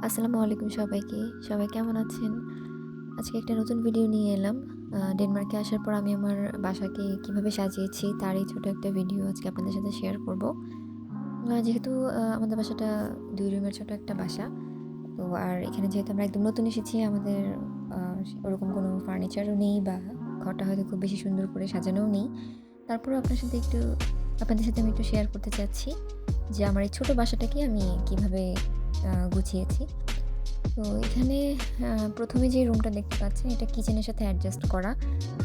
আসসালামু আলাইকুম সবাইকে। সবাই কেমন আছেন? আজকে একটা নতুন ভিডিও নিয়ে এলাম। ডেনমার্কে আসার পর আমি আমার বাসাকে কিভাবে সাজিয়েছি তারই ছোট একটা ভিডিও আজকে আপনাদের সাথে শেয়ার করব। যেহেতু আমাদের বাসাটা ২ রুমের ছোট একটা বাসা। তো আর এখানে যেহেতু আমরা একদম নতুন এসেছি আমাদের আ ওরকম কোনো ফার্নিচারও নেই বা ঘরটা হয়তো খুব বেশি সুন্দর করে সাজানোও নেই। তারপরেও আপনাদের সাথে আমি একটু শেয়ার করতে চাচ্ছি যে আমার এই ছোট বাসাটাকে আমি কিভাবে গুছিয়েছি। তো এখানে ১ম এ যে রুমটা দেখতে পাচ্ছেন এটা কিচেনের সাথে অ্যাডজাস্ট করা।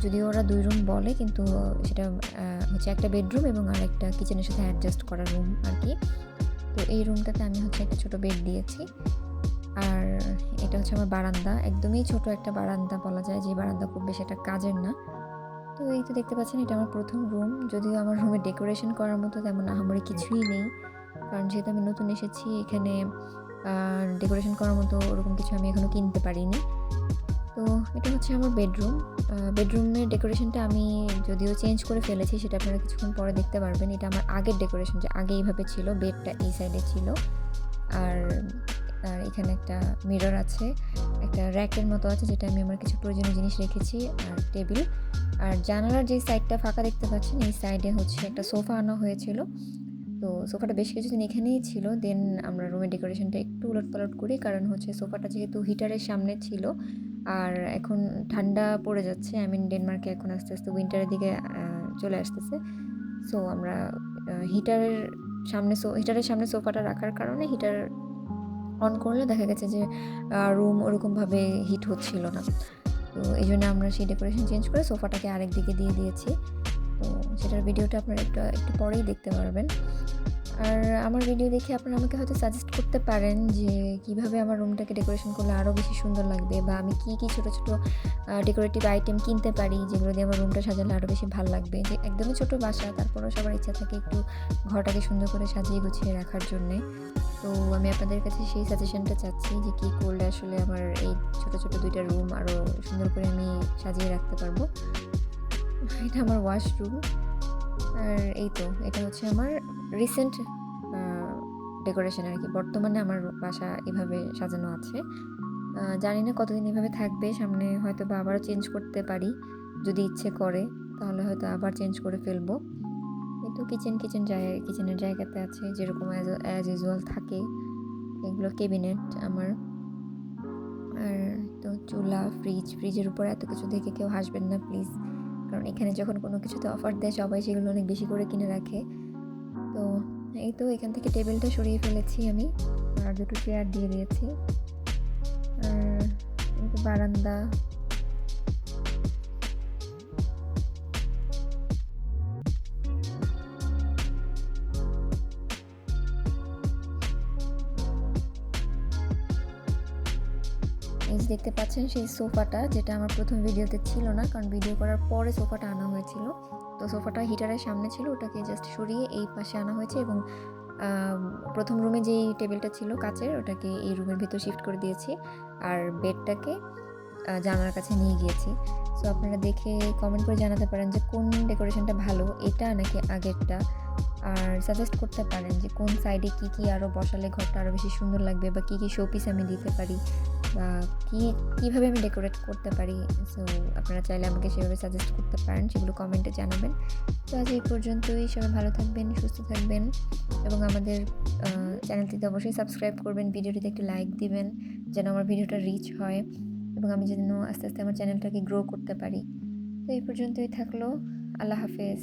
যদিও ওরা ২ রুম বলে কিন্তু সেটা হচ্ছে একটা বেডরুম এবং আরেকটা কিচেনের সাথে অ্যাডজাস্ট করা রুম আরকি। তো এই রুমটাতে আমি হচ্ছে একটা ছোট বেড দিয়েছি। আর এটা হচ্ছে আমার বারান্দা। একদমই ছোট একটা বারান্দা বলা যায় যে বারান্দা খুব বেশি একটা কাজের না। তো এই তো দেখতে পাচ্ছেন এটা আমার ১ম রুম। যদিও আমার রুমে ডেকোরেশন করার মতো তেমন আহামরি কিছুই নেই। কারণ যেহেতু আমি নতুন এসেছি এখানে আ ডেকোরেশন করার মতো ওরকম কিছু আমি এখনো কিনতে পারিনি। তো এটা হচ্ছে আমার বেডরুম। বেডরুমের ডেকোরেশনটা আমি যদিও চেঞ্জ করে ফেলেছি সেটা আপনারা কিছুক্ষণ পরে দেখতে পারবেন। এটা আমার আগের ডেকোরেশন যে আগে এইভাবে ছিল, বেডটা এই সাইডে ছিল। আর আর এখানে একটা মিরর আছে। একটা র‍্যাকের মতো আছে যেটা আমি আমার কিছু প্রয়োজনীয় জিনিস রেখেছি আর টেবিল। আর জানালার যে সাইডটা ফাঁকা দেখতে পাচ্ছেন এই সাইডে হচ্ছে একটা সোফা আনা হয়েছিল। তো সোফাটা বেশ কিছুদিন এখানেই ছিল। দেন আমরা রুমের ডেকোরেশনটা একটু উলটপালট করি। কারণ হচ্ছে সোফাটা যেহেতু হিটারের সামনে ছিল, আর এখন ঠান্ডা পড়ে যাচ্ছে। ডেনমার্কে এখন আস্তে, আস্তে উইন্টারের দিকে চলে আসতেছে। সো আমরা হিটারের সামনে সোফাটা রাখার কারণে হিটার অন করলে দেখা গেছে যে রুম ওরকমভাবে হিট হচ্ছিল না। তো এইজন্য আমরা সেই ডেকোরেশন চেঞ্জ করে সোফাটাকে আরেক দিকে দিয়ে দিয়েছি। তো সেটার ভিডিওটা আপনারা একটু পরেই দেখতে পারবেন। আর আমার ভিডিও দেখে আপনারা আমাকে হয়তো সাজেস্ট করতে পারেন যে কিভাবে আমার রুমটাকে ডেকোরেশন করলে আরও বেশি সুন্দর লাগবে বা আমি কি ছোট, ছোট ডেকোরেটিভ আইটেম কিনতে পারি যেগুলো দিয়ে আমার রুমটা সাজালে আরও বেশি ভাল লাগবে। যে একদমই ছোট বাসা তারপরেও সবার ইচ্ছা থাকে একটু ঘরটাকে সুন্দর করে সাজিয়ে গুছিয়ে রাখার জন্যে। তো আমি আপনাদের কাছে সেই সাজেশনটা চাচ্ছি যে কি করলে আসলে আমার এই ছোট, ছোট ২ টা রুম আরও সুন্দর করে আমি সাজিয়ে রাখতে পারবো। এটা আমার ওয়াশরুম। আর এই তো এটা হচ্ছে আমার রিসেন্ট আ ডেকোরেশন আরকি। বর্তমানে আমার বাসা এভাবে সাজানো আছে। জানি না কতদিন এভাবে থাকবে। সামনে হয়তোবা আবারও চেঞ্জ করতে পারি। যদি ইচ্ছে করে তাহলে হয়তো আবার চেঞ্জ করে ফেলবো। এই তো কিচেনের জায়গাতে আছে যেরকম অ্যাজ ইউজুয়াল থাকে। এগুলো ক্যাবিনেট আমার। আর তো চুলা, ফ্রিজের উপর এত কিছু দেখে কেউ হাসবেন না প্লিজ। কারণ এখানে যখন কোনো কিছুতে অফার দেয় সবাই সেগুলো অনেক বেশি করে কিনে রাখে। তো এই তো এখান থেকে টেবিলটা সরিয়ে ফেলেছি আমি। আর ২ টো চেয়ার দিয়ে দিয়েছি। আর এই তো বারান্দা। এই যে দেখতে পাচ্ছেন সেই সোফাটা যেটা আমার ১ম ভিডিওতে ছিল না। কারণ ভিডিও করার পরে সোফাটা আনা হয়েছিল। তো সোফাটা হিটারের সামনে ছিল ওটাকে জাস্ট সরিয়ে এই পাশে আনা হয়েছে এবং ১ম রুমে যেই টেবিলটা ছিল কাচের ওটাকে এই রুমের ভেতর শিফট করে দিয়েছি। আর বেডটাকে জানালার কাছে নিয়ে গিয়েছি। সো আপনারা দেখে কমেন্ট করে জানাতে পারেন যে কোন ডেকোরেশনটা ভালো, এটা নাকি আগেরটা? আর সাজেস্ট করতে পারেন যে কোন সাইডে কি আরও বসালে ঘরটা আরও বেশি সুন্দর লাগবে বা কি শোপিস আমি দিতে পারি বা কিভাবে আমি ডেকোরেট করতে পারি। সো আপনারা চাইলে আমাকে সেভাবে সাজেস্ট করতে পারেন, সেগুলো কমেন্টে জানাবেন। তো আজ এই পর্যন্তই। সবাই ভালো থাকবেন, সুস্থ থাকবেন এবং আমাদের চ্যানেলটিতে অবশ্যই সাবস্ক্রাইব করবেন, ভিডিওটিতে একটি লাইক দিবেন যেন আমার ভিডিওটা রিচ হয় এবং আমি যেন আস্তে, আস্তে আমার চ্যানেলটাকে গ্রো করতে পারি। তো এই পর্যন্তই থাকলো। আল্লাহ হাফেজ।